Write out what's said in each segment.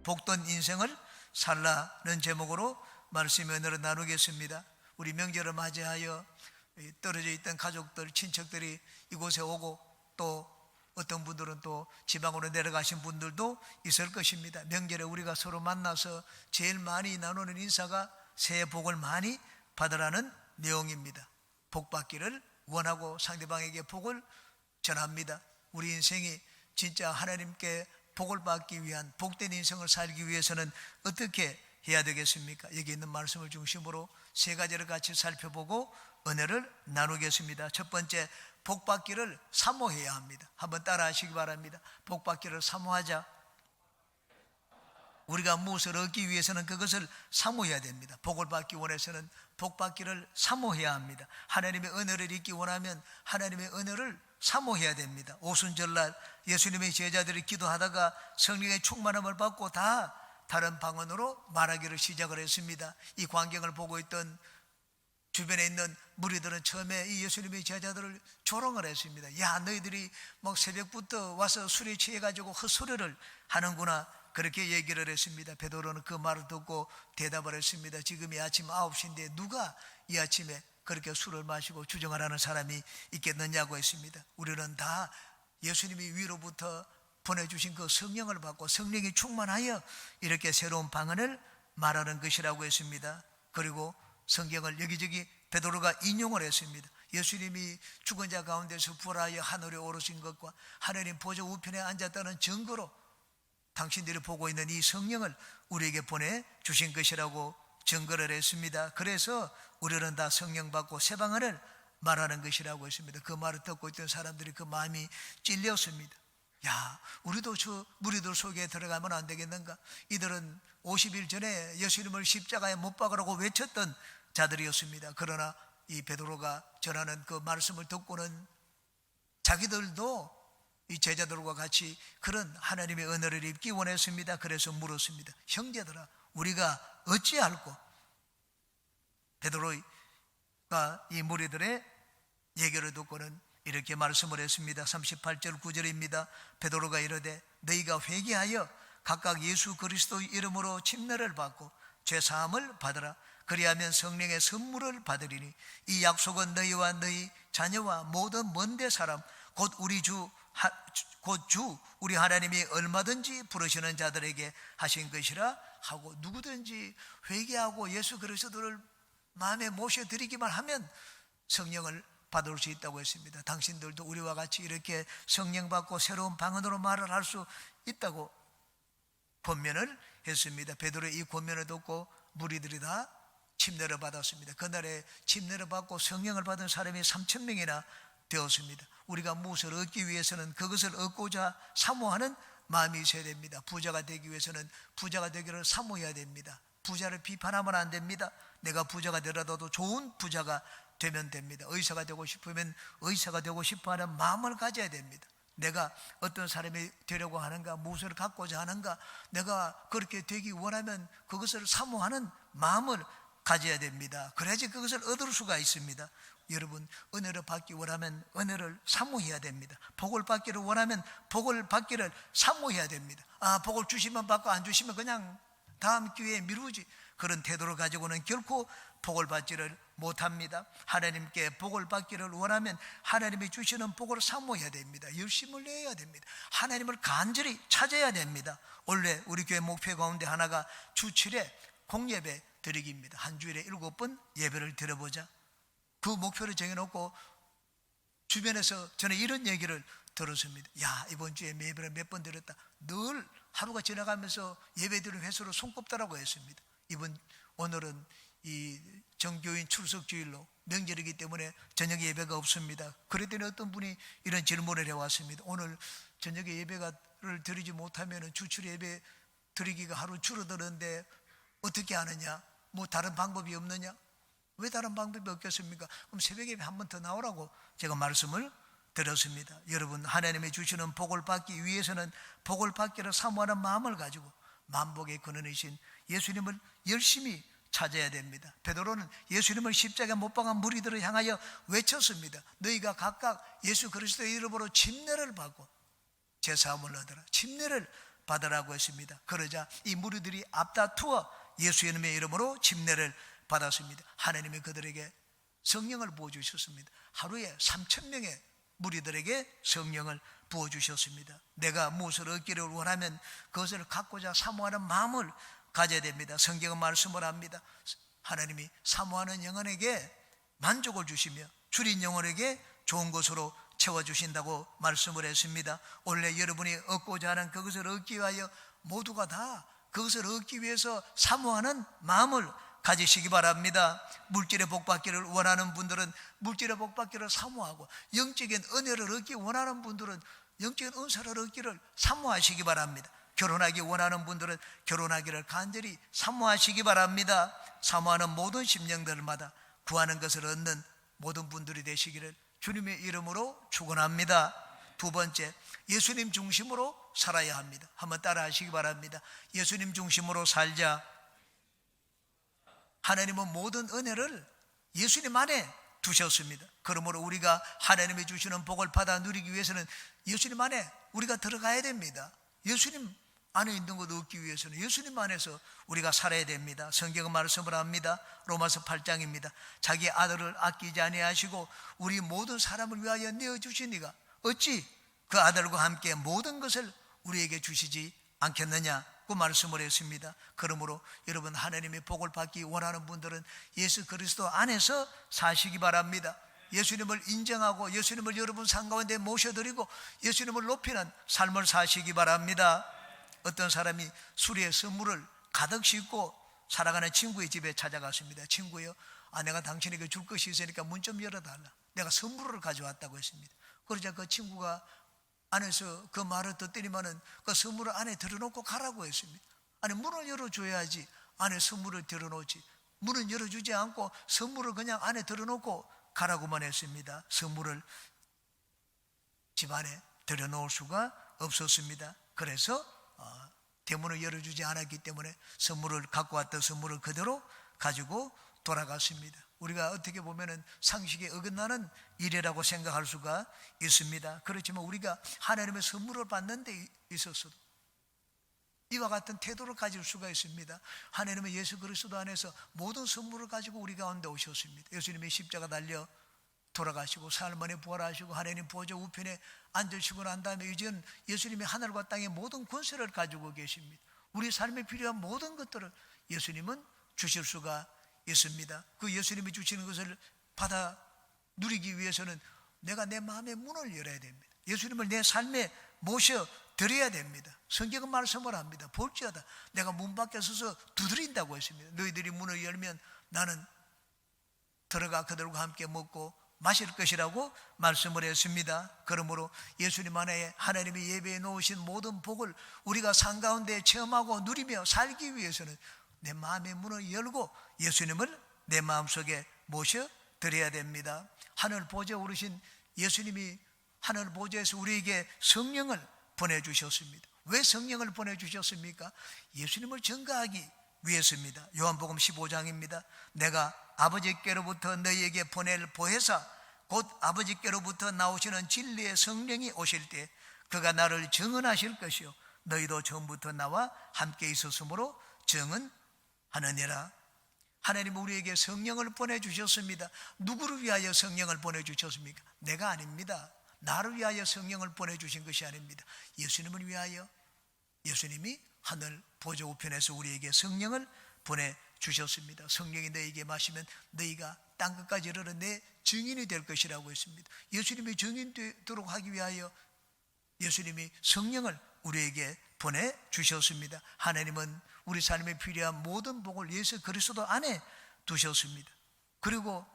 복된 인생을 살라는 제목으로 말씀의 은혜를 나누겠습니다. 우리 명절을 맞이하여 떨어져 있던 가족들, 친척들이 이곳에 오고 또 어떤 분들은 또 지방으로 내려가신 분들도 있을 것입니다. 명절에 우리가 서로 만나서 제일 많이 나누는 인사가 새해 복을 많이 받으라는 내용입니다. 복 받기를 원하고 상대방에게 복을 전합니다. 우리 인생이 진짜 하나님께 복을 받기 위한 복된 인생을 살기 위해서는 어떻게 해야 되겠습니까? 여기 있는 말씀을 중심으로 세 가지를 같이 살펴보고 은혜를 나누겠습니다. 첫 번째, 복 받기를 사모해야 합니다. 한번 따라 하시기 바랍니다. 복 받기를 사모하자. 우리가 무엇을 얻기 위해서는 그것을 사모해야 됩니다. 복을 받기 원해서는 복 받기를 사모해야 합니다. 하나님의 은혜를 잊기 원하면 하나님의 은혜를 사모해야 됩니다. 오순절날 예수님의 제자들이 기도하다가 성령의 충만함을 받고 다 다른 방언으로 말하기를 시작을 했습니다. 이 광경을 보고 있던 주변에 있는 무리들은 처음에 이 예수님의 제자들을 조롱을 했습니다. 야, 너희들이 막 새벽부터 와서 술에 취해가지고 헛소리를 하는구나, 그렇게 얘기를 했습니다. 베드로는 그 말을 듣고 대답을 했습니다. 지금이 아침 9시인데 누가 이 아침에 그렇게 술을 마시고 주정하라는 사람이 있겠느냐고 했습니다. 우리는 다 예수님이 위로부터 보내주신 그 성령을 받고 성령이 충만하여 이렇게 새로운 방언을 말하는 것이라고 했습니다. 그리고 성경을 여기저기 베드로가 인용을 했습니다. 예수님이 죽은 자 가운데서 부활하여 하늘에 오르신 것과 하나님 보좌 우편에 앉았다는 증거로 당신들이 보고 있는 이 성령을 우리에게 보내주신 것이라고 증거를 했습니다. 그래서 우리는 다 성령 받고 새 방언을 말하는 것이라고 했습니다. 그 말을 듣고 있던 사람들이 그 마음이 찔렸습니다. 야, 우리도 저 무리들 속에 들어가면 안 되겠는가? 이들은 50일 전에 예수님을 십자가에 못 박으라고 외쳤던 자들이었습니다. 그러나 이 베드로가 전하는 그 말씀을 듣고는 자기들도 이 제자들과 같이 그런 하나님의 은혜를 입기 원했습니다. 그래서 물었습니다. 형제들아, 우리가 어찌할꼬? 베드로가 이 무리들의 얘기를 듣고는 이렇게 말씀을 했습니다. 38절 9절입니다. 베드로가 이르되 너희가 회개하여 각각 예수 그리스도의 이름으로 침례를 받고 죄사함을 받으라. 그리하면 성령의 선물을 받으리니 이 약속은 너희와 너희 자녀와 모든 먼데 사람 곧 우리 주 우리 하나님이 얼마든지 부르시는 자들에게 하신 것이라 하고, 누구든지 회개하고 예수 그리스도를 마음에 모셔드리기만 하면 성령을 받을 수 있다고 했습니다. 당신들도 우리와 같이 이렇게 성령 받고 새로운 방언으로 말을 할 수 있다고 권면을 했습니다. 베드로의 이 권면을 듣고 무리들이 다 침례를 받았습니다. 그날에 침례를 받고 성령을 받은 사람이 3,000명이나 되었습니다. 우리가 무엇을 얻기 위해서는 그것을 얻고자 사모하는 마음이 있어야 됩니다. 부자가 되기 위해서는 부자가 되기를 사모해야 됩니다. 부자를 비판하면 안 됩니다. 내가 부자가 되더라도 좋은 부자가 되면 됩니다. 의사가 되고 싶으면 의사가 되고 싶어하는 마음을 가져야 됩니다. 내가 어떤 사람이 되려고 하는가, 무엇을 갖고자 하는가, 내가 그렇게 되기 원하면 그것을 사모하는 마음을 가져야 됩니다. 그래야지 그것을 얻을 수가 있습니다. 여러분, 은혜를 받기 원하면 은혜를 사모해야 됩니다. 복을 받기를 원하면 복을 받기를 사모해야 됩니다. 아, 복을 주시면 받고 안 주시면 그냥 다음 기회에 미루지, 그런 태도를 가지고는 결코 복을 받지를 못합니다. 하나님께 복을 받기를 원하면 하나님이 주시는 복을 사모해야 됩니다. 열심을 내야 됩니다. 하나님을 간절히 찾아야 됩니다. 원래 우리 교회 목표 가운데 하나가 주 7회 공예배 드리기입니다. 한 주일에 7번 예배를 드려보자. 그 목표를 정해놓고 주변에서 저는 이런 얘기를 들었습니다. 야, 이번 주에 예배를 몇 번 드렸다. 늘 하루가 지나가면서 예배 드린 횟수로 손꼽더라고 했습니다. 오늘은 이 정교인 출석 주일로 명절이기 때문에 저녁 예배가 없습니다. 그랬더니 어떤 분이 이런 질문을 해왔습니다. 오늘 저녁에 예배를 드리지 못하면 주출 예배 드리기가 하루 줄어드는데 어떻게 하느냐? 뭐 다른 방법이 없느냐? 왜 다른 방법이 없겠습니까? 그럼 새벽 예배 한 번 더 나오라고 제가 말씀을 드렸습니다. 여러분, 하나님이 주시는 복을 받기 위해서는 복을 받기를 사모하는 마음을 가지고 만복의 근원이신 예수님을 열심히 찾아야 됩니다. 베드로는 예수님을 십자가에 못 박은 무리들을 향하여 외쳤습니다. 너희가 각각 예수 그리스도의 이름으로 침례를 받고 제사함을 얻으라. 침례를 받으라고 했습니다. 그러자 이 무리들이 앞다투어 예수님의 이름으로 침례를 받았습니다. 하나님이 그들에게 성령을 부어주셨습니다. 하루에 3,000명의 무리들에게 성령을 부어주셨습니다. 내가 무엇을 얻기를 원하면 그것을 갖고자 사모하는 마음을 가져야 됩니다. 성경은 말씀을 합니다. 하나님이 사모하는 영혼에게 만족을 주시며 줄인 영혼에게 좋은 것으로 채워주신다고 말씀을 했습니다. 원래 여러분이 얻고자 하는 그것을 얻기 위하여 모두가 다 그것을 얻기 위해서 사모하는 마음을 가지시기 바랍니다. 물질의 복받기를 원하는 분들은 물질의 복받기를 사모하고, 영적인 은혜를 얻기 원하는 분들은 영적인 은사를 얻기를 사모하시기 바랍니다. 결혼하기 원하는 분들은 결혼하기를 간절히 사모하시기 바랍니다. 사모하는 모든 심령들마다 구하는 것을 얻는 모든 분들이 되시기를 주님의 이름으로 축원합니다. 두 번째, 예수님 중심으로 살아야 합니다. 한번 따라 하시기 바랍니다. 예수님 중심으로 살자. 하나님은 모든 은혜를 예수님 안에 두셨습니다. 그러므로 우리가 하나님이 주시는 복을 받아 누리기 위해서는 예수님 안에 우리가 들어가야 됩니다. 예수님 안에 있는 것 얻기 위해서는 예수님 안에서 우리가 살아야 됩니다. 성경은 말씀을 합니다. 로마서 8장입니다. 자기 아들을 아끼지 아니하시고 우리 모든 사람을 위하여 내어주시니가 어찌 그 아들과 함께 모든 것을 우리에게 주시지 않겠느냐고 말씀을 했습니다. 그러므로 여러분, 하나님의 복을 받기 원하는 분들은 예수 그리스도 안에서 사시기 바랍니다. 예수님을 인정하고 예수님을 여러분 삶 가운데 모셔드리고 예수님을 높이는 삶을 사시기 바랍니다. 어떤 사람이 수리의 선물을 가득 싣고 살아가는 친구의 집에 찾아갔습니다. 친구요, 내가 당신에게 줄 것이 있으니까 문 좀 열어달라. 내가 선물을 가져왔다고 했습니다. 그러자 그 친구가 안에서 그 말을 듣더니만은 그 선물을 안에 들어놓고 가라고 했습니다. 아니, 문을 열어줘야지 안에 선물을 들어놓지, 문을 열어주지 않고 선물을 그냥 안에 들어놓고 가라고만 했습니다. 선물을 집 안에 들여놓을 수가 없었습니다. 그래서 대문을 열어주지 않았기 때문에 선물을 갖고 왔던 선물을 그대로 가지고 돌아갔습니다. 우리가 어떻게 보면은 상식에 어긋나는 일이라고 생각할 수가 있습니다. 그렇지만 우리가 하나님의 선물을 받는 데 있어서도 이와 같은 태도를 가질 수가 있습니다. 하나님의 예수 그리스도 안에서 모든 선물을 가지고 우리 가운데 오셨습니다. 예수님이 십자가 달려 돌아가시고 사흘만에 부활하시고 하나님 보좌 우편에 앉으시고 난 다음에 이제는 예수님이 하늘과 땅의 모든 권세를 가지고 계십니다. 우리 삶에 필요한 모든 것들을 예수님은 주실 수가 있습니다. 그 예수님이 주시는 것을 받아 누리기 위해서는 내가 내 마음의 문을 열어야 됩니다. 예수님을 내 삶에 모셔 드려야 됩니다. 성경은 말씀을 합니다. 볼지어다 내가 문 밖에 서서 두드린다고 했습니다. 너희들이 문을 열면 나는 들어가 그들과 함께 먹고 마실 것이라고 말씀을 했습니다. 그러므로 예수님 안에 하나님이 예배해 놓으신 모든 복을 우리가 삶 가운데 체험하고 누리며 살기 위해서는 내 마음의 문을 열고 예수님을 내 마음속에 모셔 드려야 됩니다. 하늘 보좌에 오르신 예수님이 하늘 보좌에서 우리에게 성령을 보내주셨습니다. 왜 성령을 보내주셨습니까? 예수님을 전가하기 위해서입니다. 요한복음 15장입니다. 내가 아버지께로부터 너희에게 보낼 보혜사 곧 아버지께로부터 나오시는 진리의 성령이 오실 때 그가 나를 증언하실 것이요 너희도 처음부터 나와 함께 있었으므로 증언하느니라. 하나님은 우리에게 성령을 보내주셨습니다. 누구를 위하여 성령을 보내주셨습니까? 내가 아닙니다. 나를 위하여 성령을 보내주신 것이 아닙니다. 예수님을 위하여 예수님이 하늘 보좌 우편에서 우리에게 성령을 보내주셨습니다. 성령이 너희에게 마시면 너희가 땅끝까지 이르러 내 증인이 될 것이라고 했습니다. 예수님이 증인 되도록 하기 위하여 예수님이 성령을 우리에게 보내주셨습니다. 하나님은 우리 삶에 필요한 모든 복을 예수 그리스도 안에 두셨습니다. 그리고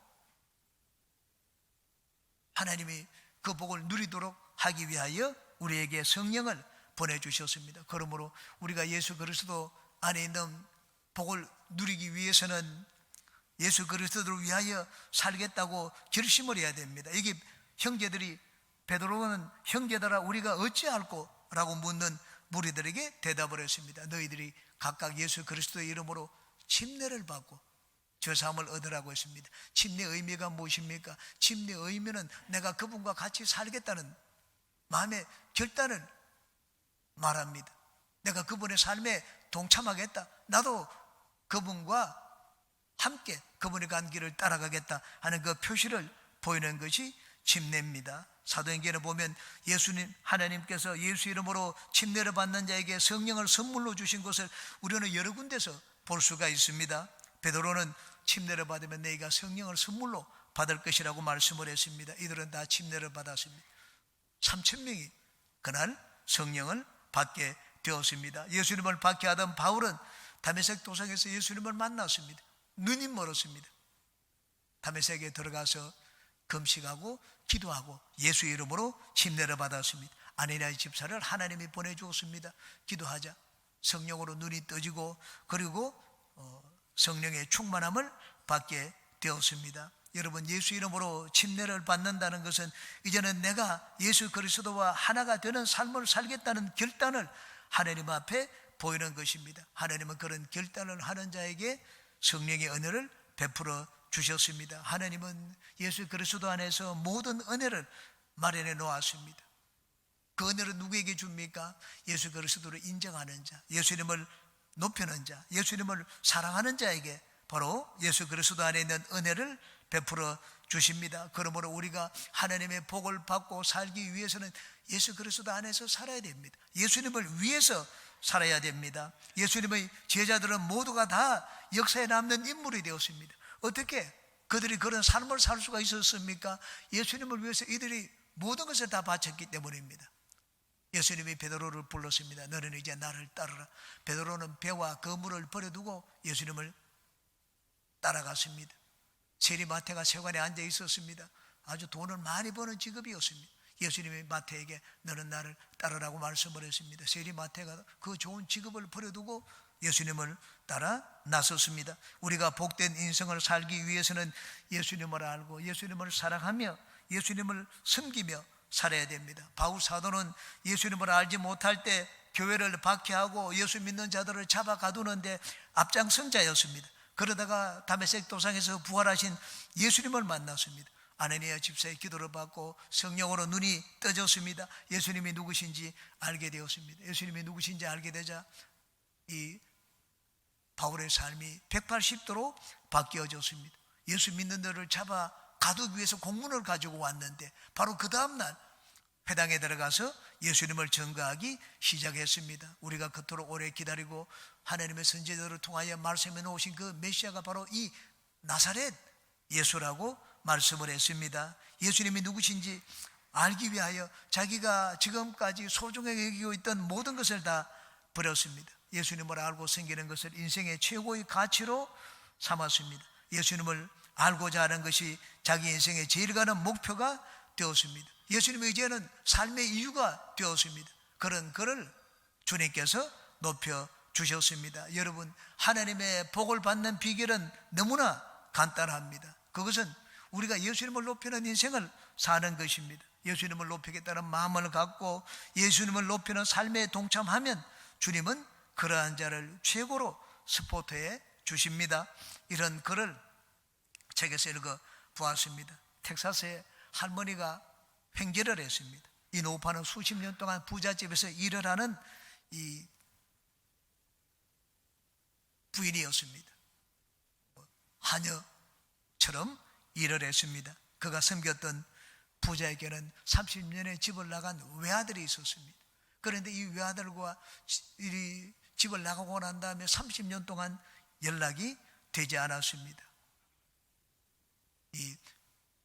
하나님이 그 복을 누리도록 하기 위하여 우리에게 성령을 보내주셨습니다. 그러므로 우리가 예수 그리스도 안에 있는 복을 누리기 위해서는 예수 그리스도를 위하여 살겠다고 결심을 해야 됩니다. 이게 형제들이 베드로는 형제들아 우리가 어찌할꼬? 라고 묻는 무리들에게 대답을 했습니다. 너희들이 각각 예수 그리스도의 이름으로 침례를 받고 죄사함을 얻으라고 했습니다. 침례의 의미가 무엇입니까? 침례의 의미는 내가 그분과 같이 살겠다는 마음의 결단을 말합니다. 내가 그분의 삶에 동참하겠다. 나도 그분과 함께 그분의 간 길을 따라가겠다 하는 그 표시를 보이는 것이 침례입니다. 사도행전에 보면 예수님, 하나님께서 예수 이름으로 침례를 받는 자에게 성령을 선물로 주신 것을 우리는 여러 군데서 볼 수가 있습니다. 베드로는 침례를 받으면 너희가 성령을 선물로 받을 것이라고 말씀을 했습니다. 이들은 다 침례를 받았습니다. 3,000명이 그날 성령을 받게 되었습니다. 예수님을 받게 하던 바울은 다메섹 도상에서 예수님을 만났습니다. 눈이 멀었습니다. 다메섹에 들어가서 금식하고 기도하고 예수 이름으로 침례를 받았습니다. 아니나의 집사를 하나님이 보내주었습니다. 기도하자 성령으로 눈이 떠지고 그리고 성령의 충만함을 받게 되었습니다. 여러분, 예수 이름으로 침례를 받는다는 것은 이제는 내가 예수 그리스도와 하나가 되는 삶을 살겠다는 결단을 하나님 앞에 보이는 것입니다. 하나님은 그런 결단을 하는 자에게 성령의 은혜를 베풀어 주셨습니다. 하나님은 예수 그리스도 안에서 모든 은혜를 마련해 놓았습니다. 그 은혜를 누구에게 줍니까? 예수 그리스도를 인정하는 자, 예수님을 높이는 자, 예수님을 사랑하는 자에게 바로 예수 그리스도 안에 있는 은혜를 베풀어 주십니다. 그러므로 우리가 하나님의 복을 받고 살기 위해서는 예수 그리스도 안에서 살아야 됩니다. 예수님을 위해서 살아야 됩니다. 예수님의 제자들은 모두가 다 역사에 남는 인물이 되었습니다. 어떻게 그들이 그런 삶을 살 수가 있었습니까? 예수님을 위해서 이들이 모든 것을 다 바쳤기 때문입니다. 예수님이 베드로를 불렀습니다. 너는 이제 나를 따르라. 베드로는 배와 그물을 버려두고 예수님을 따라갔습니다. 세리마태가 세관에 앉아 있었습니다. 아주 돈을 많이 버는 직업이었습니다. 예수님이 마태에게 너는 나를 따르라고 말씀을 했습니다. 세리마태가 그 좋은 직업을 버려두고 예수님을 따라 나섰습니다. 우리가 복된 인생을 살기 위해서는 예수님을 알고 예수님을 사랑하며 예수님을 섬기며 살아야 됩니다. 바울 사도는 예수님을 알지 못할 때 교회를 박해하고 예수 믿는 자들을 잡아 가두는데 앞장선 자였습니다. 그러다가 다메섹 도상에서 부활하신 예수님을 만났습니다. 아나니아 집사의 기도를 받고 성령으로 눈이 떠졌습니다. 예수님이 누구신지 알게 되었습니다. 예수님이 누구신지 알게 되자 이 바울의 삶이 180도로 바뀌어졌습니다. 예수 믿는 자를 잡아 가두기 위해서 공문을 가지고 왔는데 바로 그 다음날 회당에 들어가서 예수님을 전가하기 시작했습니다. 우리가 그토록 오래 기다리고 하나님의 선지자들을 통하여 말씀해 놓으신 그 메시아가 바로 이 나사렛 예수라고 말씀을 했습니다. 예수님이 누구신지 알기 위하여 자기가 지금까지 소중하게 여기고 있던 모든 것을 다 버렸습니다. 예수님을 알고 섬기는 것을 인생의 최고의 가치로 삼았습니다. 예수님을 알고자 하는 것이 자기 인생의 제일 가는 목표가 되었습니다. 예수님이 이제는 삶의 이유가 되었습니다. 그런 그를 주님께서 높여 주셨습니다. 여러분, 하나님의 복을 받는 비결은 너무나 간단합니다. 그것은 우리가 예수님을 높이는 인생을 사는 것입니다. 예수님을 높이겠다는 마음을 갖고 예수님을 높이는 삶에 동참하면 주님은 그러한 자를 최고로 스포트해 주십니다. 이런 글을 책에서 읽어 보았습니다. 텍사스의 할머니가 횡재를 했습니다. 이 노파는 수십 년 동안 부잣집에서 일을 하는 이 부인이었습니다. 하녀처럼 일을 했습니다. 그가 섬겼던 부자에게는 30년의 집을 나간 외아들이 있었습니다. 그런데 이 외아들과 이 집을 나가고 난 다음에 30년 동안 연락이 되지 않았습니다. 이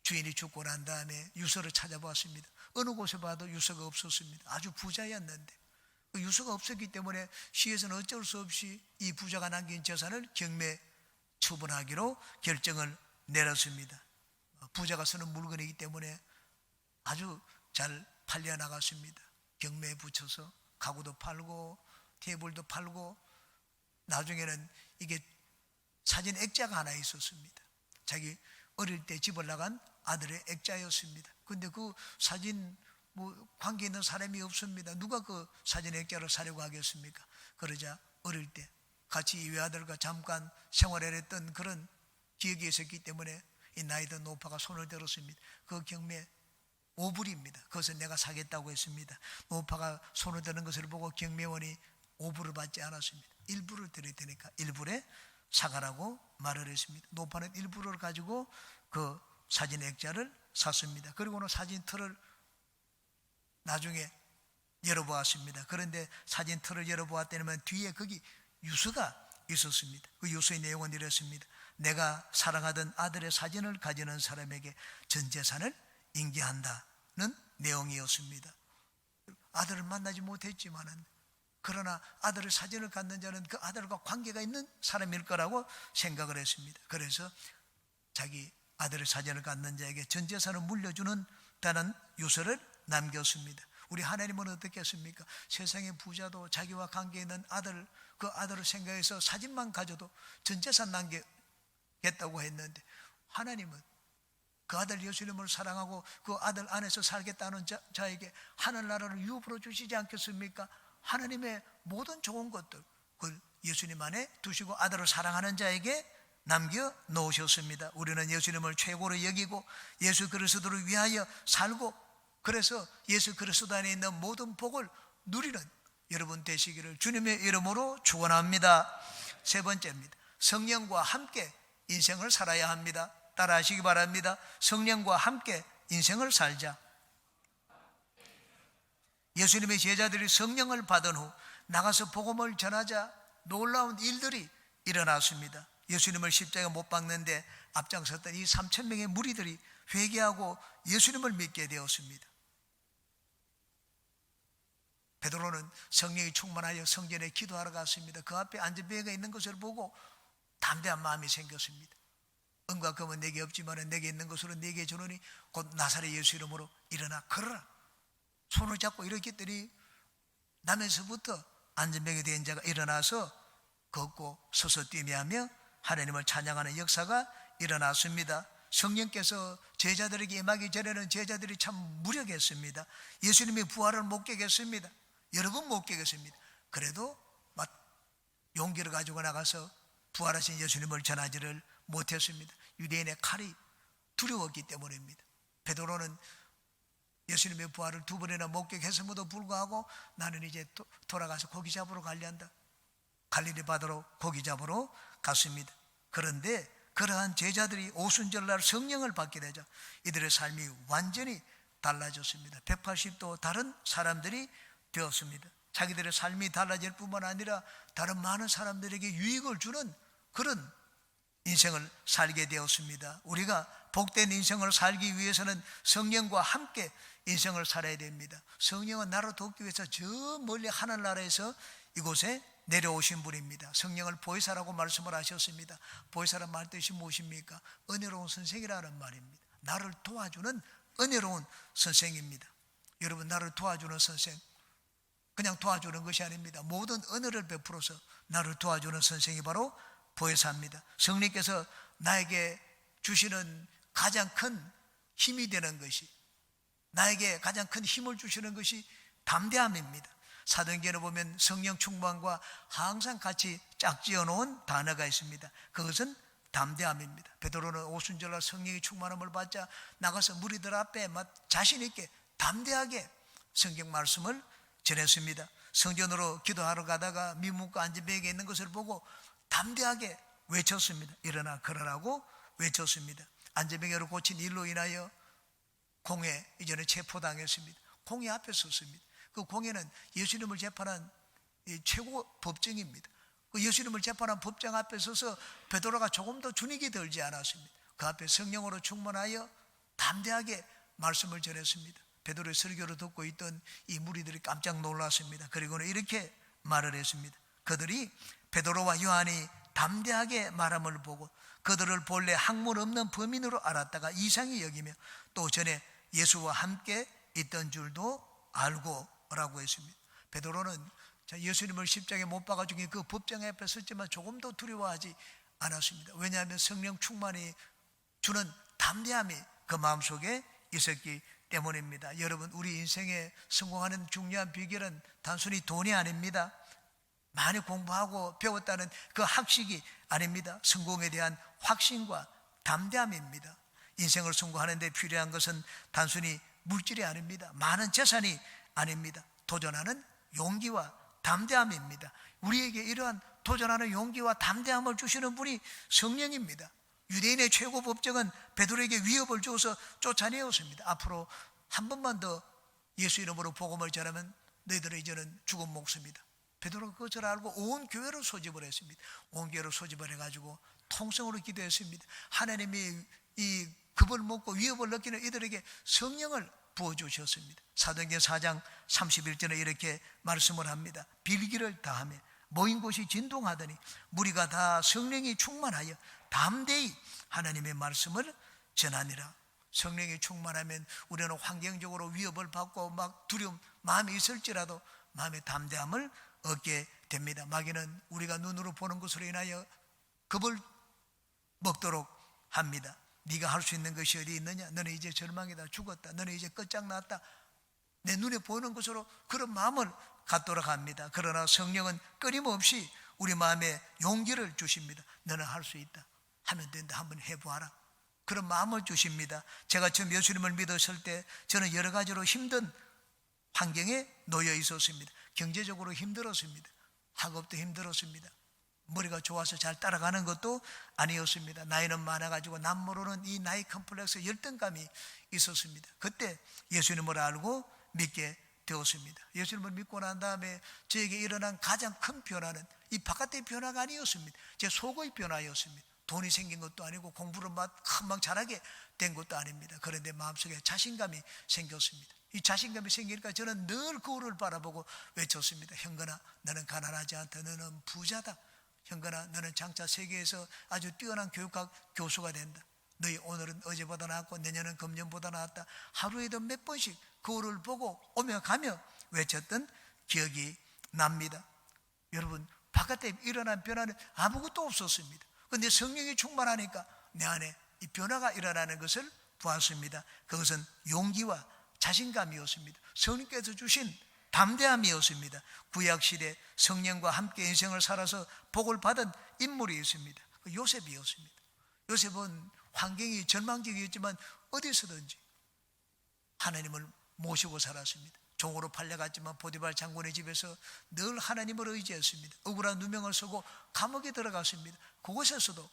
주인이 죽고 난 다음에 유서를 찾아보았습니다. 어느 곳에 봐도 유서가 없었습니다. 아주 부자였는데 그 유서가 없었기 때문에 시에서는 어쩔 수 없이 이 부자가 남긴 재산을 경매 처분하기로 결정을 내렸습니다. 부자가 쓰는 물건이기 때문에 아주 잘 팔려나갔습니다. 경매에 붙여서 가구도 팔고 테이블도 팔고 나중에는 이게 사진 액자가 하나 있었습니다. 자기 어릴 때 집을 나간 아들의 액자였습니다. 근데 그 사진 관계 있는 사람이 없습니다. 누가 그 사진 액자를 사려고 하겠습니까? 그러자 어릴 때 같이 이 외아들과 잠깐 생활을 했던 그런 기억이 있었기 때문에 이 나이든 노파가 손을 들었습니다. 그 경매 5불입니다. 그것을 내가 사겠다고 했습니다. 노파가 손을 드는 것을 보고 경매원이 오부를 받지 않았습니다. 일부를 드릴 테니까 일부에 사가라고 말을 했습니다. 노파는 일부를 가지고 그 사진 액자를 샀습니다. 그리고는 사진 틀을 나중에 열어보았습니다. 그런데 사진 틀을 열어보았더니 뒤에 거기 유서가 있었습니다. 그 유서의 내용은 이렇습니다. 내가 사랑하던 아들의 사진을 가지는 사람에게 전 재산을 인계한다는 내용이었습니다. 아들을 만나지 못했지만은 그러나 아들의 사진을 갖는 자는 그 아들과 관계가 있는 사람일 거라고 생각을 했습니다. 그래서 자기 아들의 사진을 갖는 자에게 전 재산을 물려주는 다는 유서를 남겼습니다. 우리 하나님은 어떻겠습니까? 세상의 부자도 자기와 관계 있는 아들, 그 아들을 생각해서 사진만 가져도 전 재산 남기겠다고 했는데, 하나님은 그 아들 예수님을 사랑하고 그 아들 안에서 살겠다는 자에게 하늘나라를 유업으로 주시지 않겠습니까? 하나님의 모든 좋은 것들 그걸 예수님 안에 두시고 아들을 사랑하는 자에게 남겨 놓으셨습니다. 우리는 예수님을 최고로 여기고 예수 그리스도를 위하여 살고, 그래서 예수 그리스도 안에 있는 모든 복을 누리는 여러분 되시기를 주님의 이름으로 축원합니다. 세 번째입니다. 성령과 함께 인생을 살아야 합니다. 따라하시기 바랍니다. 성령과 함께 인생을 살자. 예수님의 제자들이 성령을 받은 후 나가서 복음을 전하자 놀라운 일들이 일어났습니다. 예수님을 십자가에 못 박는데 앞장섰던 이 3,000명의 무리들이 회개하고 예수님을 믿게 되었습니다. 베드로는 성령이 충만하여 성전에 기도하러 갔습니다. 그 앞에 안전뱅이가 있는 것을 보고 담대한 마음이 생겼습니다. 은과 금은 내게 없지만 내게 있는 것으로 내게 주노니 곧 나사렛 예수 이름으로 일어나 걸어라. 손을 잡고 일으켰더니 남에서부터 안전병이 된 자가 일어나서 걷고 서서 뛰며 하나님을 찬양하는 역사가 일어났습니다. 성령께서 제자들에게 임하기 전에는 제자들이 참 무력했습니다. 예수님이 부활을 못 깨겠습니다. 여러 번 못 깨겠습니다. 그래도 막 용기를 가지고 나가서 부활하신 예수님을 전하지를 못했습니다. 유대인의 칼이 두려웠기 때문입니다. 베드로는 예수님의 부활을 2번이나 목격했음에도 불구하고 나는 이제 돌아가서 고기 잡으러 가려한다. 갈릴리 바다로 고기 잡으러 갔습니다. 그런데 그러한 제자들이 오순절날 성령을 받게 되자 이들의 삶이 완전히 달라졌습니다. 180도 다른 사람들이 되었습니다. 자기들의 삶이 달라질 뿐만 아니라 다른 많은 사람들에게 유익을 주는 그런 인생을 살게 되었습니다. 우리가 복된 인생을 살기 위해서는 성령과 함께 인생을 살아야 됩니다. 성령은 나를 돕기 위해서 저 멀리 하늘나라에서 이곳에 내려오신 분입니다. 성령을 보혜사라고 말씀을 하셨습니다. 보혜사란 말 뜻이 무엇입니까? 은혜로운 선생이라는 말입니다. 나를 도와주는 은혜로운 선생입니다. 여러분, 나를 도와주는 선생, 그냥 도와주는 것이 아닙니다. 모든 은혜를 베풀어서 나를 도와주는 선생이 바로 보혜사입니다. 성령께서 나에게 주시는 가장 큰 힘이 되는 것이, 나에게 가장 큰 힘을 주시는 것이 담대함입니다. 사도행전에 보면 성령 충만과 항상 같이 짝지어 놓은 단어가 있습니다. 그것은 담대함입니다. 베드로는 오순절날 성령이 충만함을 받자 나가서 무리들 앞에 자신 있게 담대하게 성경 말씀을 전했습니다. 성전으로 기도하러 가다가 민문과 안전뱅이가 있는 것을 보고 담대하게 외쳤습니다. 일어나 걸으라고 외쳤습니다. 안전뱅이를 고친 일로 인하여 공회 이전에 체포당했습니다. 공회 앞에 섰습니다. 그 공회는 예수님을 재판한 최고 법정입니다. 그 예수님을 재판한 법정 앞에 서서 베드로가 조금 더 주눅이 들지 않았습니다. 그 앞에 성령으로 충만하여 담대하게 말씀을 전했습니다. 베드로의 설교를 듣고 있던 이 무리들이 깜짝 놀랐습니다. 그리고는 이렇게 말을 했습니다. 그들이 베드로와 요한이 담대하게 말함을 보고 그들을 본래 학문 없는 범인으로 알았다가 이상히 여기며 또 전에 예수와 함께 있던 줄도 알고 라고 했습니다. 베드로는 예수님을 십자가에 못 박아주기 그 법정 앞에 섰지만 조금 더 두려워하지 않았습니다. 왜냐하면 성령 충만이 주는 담대함이 그 마음속에 있었기 때문입니다. 여러분, 우리 인생에 성공하는 중요한 비결은 단순히 돈이 아닙니다. 많이 공부하고 배웠다는 그 학식이 아닙니다. 성공에 대한 확신과 담대함입니다. 인생을 성공하는 데 필요한 것은 단순히 물질이 아닙니다. 많은 재산이 아닙니다. 도전하는 용기와 담대함입니다. 우리에게 이러한 도전하는 용기와 담대함을 주시는 분이 성령입니다. 유대인의 최고 법정은 베드로에게 위협을 주어서 쫓아내었습니다. 앞으로 한 번만 더 예수 이름으로 복음을 전하면 너희들의 이제는 죽은 목숨이다. 베드로가 그것을 알고 온 교회를 소집을 했습니다. 온 교회를 소집을 해가지고 통성으로 기도했습니다. 하나님이 이 급을 먹고 위협을 느끼는 이들에게 성령을 부어주셨습니다. 사도행전 4장 31절에 이렇게 말씀을 합니다. 빌기를 다하며 모인 곳이 진동하더니 무리가 다 성령이 충만하여 담대히 하나님의 말씀을 전하니라. 성령이 충만하면 우리는 환경적으로 위협을 받고 막 두려움 마음이 있을지라도 마음의 담대함을 얻게 됩니다. 마귀는 우리가 눈으로 보는 것으로 인하여 겁을 먹도록 합니다. 네가 할 수 있는 것이 어디 있느냐? 너는 이제 절망이다, 죽었다, 너는 이제 끝장났다, 내 눈에 보이는 것으로 그런 마음을 갖도록 합니다. 그러나 성령은 끊임없이 우리 마음에 용기를 주십니다. 너는 할 수 있다, 하면 된다, 한번 해보아라, 그런 마음을 주십니다. 제가 처음 예수님을 믿었을 때 저는 여러 가지로 힘든 환경에 놓여 있었습니다. 경제적으로 힘들었습니다. 학업도 힘들었습니다. 머리가 좋아서 잘 따라가는 것도 아니었습니다. 나이는 많아가지고 남 모르는 이 나이 컴플렉스 열등감이 있었습니다. 그때 예수님을 알고 믿게 되었습니다. 예수님을 믿고 난 다음에 저에게 일어난 가장 큰 변화는 이 바깥의 변화가 아니었습니다. 제 속의 변화였습니다. 돈이 생긴 것도 아니고 공부를 금방 잘하게 된 것도 아닙니다. 그런데 마음속에 자신감이 생겼습니다. 이 자신감이 생기니까 저는 늘 거울을 바라보고 외쳤습니다. 형건아, 너는 가난하지 않다. 너는 부자다. 형건아, 너는 장차 세계에서 아주 뛰어난 교육학 교수가 된다. 너희 오늘은 어제보다 낫고 내년은 금년보다 낫다. 하루에도 몇 번씩 거울을 보고 오며 가며 외쳤던 기억이 납니다. 여러분, 바깥에 일어난 변화는 아무것도 없었습니다. 그런데 성령이 충만하니까 내 안에 이 변화가 일어나는 것을 보았습니다. 그것은 용기와 자신감이었습니다. 성령께서 주신 담대함이었습니다. 구약시대 성령과 함께 인생을 살아서 복을 받은 인물이 있습니다. 요셉이었습니다. 요셉은 환경이 절망적이었지만 어디서든지 하나님을 모시고 살았습니다. 종으로 팔려갔지만 보디발 장군의 집에서 늘 하나님을 의지했습니다. 억울한 누명을 쓰고 감옥에 들어갔습니다. 그곳에서도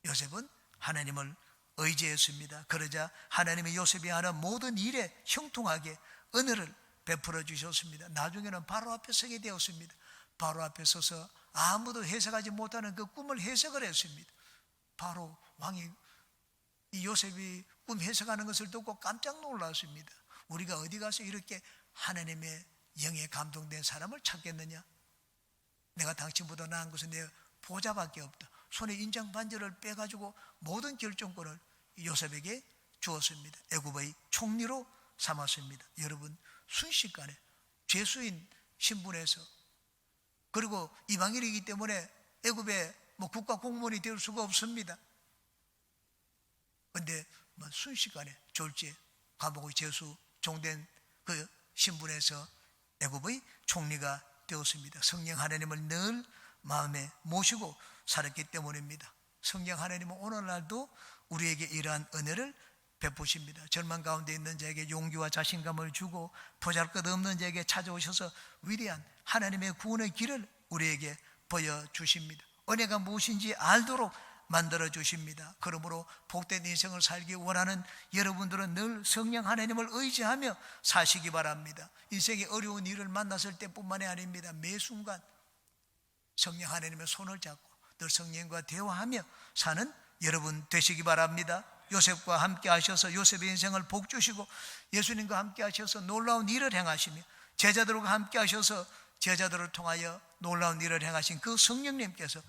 요셉은 하나님을 의지했습니다. 그러자 하나님이 요셉이 하는 모든 일에 형통하게 은혜를 베풀어 주셨습니다. 나중에는 바로 앞에 서게 되었습니다. 바로 앞에 서서 아무도 해석하지 못하는 그 꿈을 해석을 했습니다. 바로 왕이 이 요셉이 꿈 해석하는 것을 듣고 깜짝 놀랐습니다. 우리가 어디 가서 이렇게 하나님의 영에 감동된 사람을 찾겠느냐? 내가 당신보다 나은 것은 내 보좌밖에 없다. 손에 인장 반지를 빼가지고 모든 결정권을 요셉에게 주었습니다. 애굽의 총리로 삼았습니다. 여러분, 순식간에 죄수인 신분에서, 그리고 이방인이기 때문에 애굽의 국가 공무원이 될 수가 없습니다. 그런데 순식간에 졸지에 감옥의 죄수 종된 그 신분에서 애굽의 총리가 되었습니다. 성령 하나님을 늘 마음에 모시고 살았기 때문입니다. 성령 하나님은 오늘날도 우리에게 이러한 은혜를 베푸십니다. 절망 가운데 있는 자에게 용기와 자신감을 주고 보잘것없는 자에게 찾아오셔서 위대한 하나님의 구원의 길을 우리에게 보여주십니다. 은혜가 무엇인지 알도록 만들어주십니다. 그러므로 복된 인생을 살기 원하는 여러분들은 늘 성령 하나님을 의지하며 사시기 바랍니다. 인생의 어려운 일을 만났을 때뿐만이 아닙니다. 매 순간 성령 하나님의 손을 잡고 늘 성령과 대화하며 사는 여러분 되시기 바랍니다. 요셉과 함께 하셔서 요셉의 인생을 복 주시고, 예수님과 함께 하셔서 놀라운 일을 행하시며, 제자들과 함께 하셔서 제자들을 통하여 놀라운 일을 행하신 그 성령님께서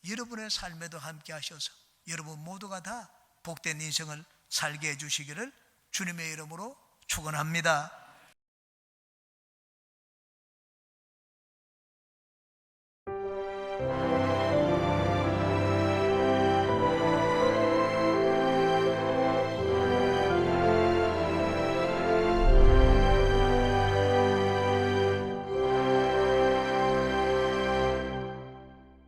여러분의 삶에도 함께 하셔서 여러분 모두가 다 복된 인생을 살게 해주시기를 주님의 이름으로 축원합니다.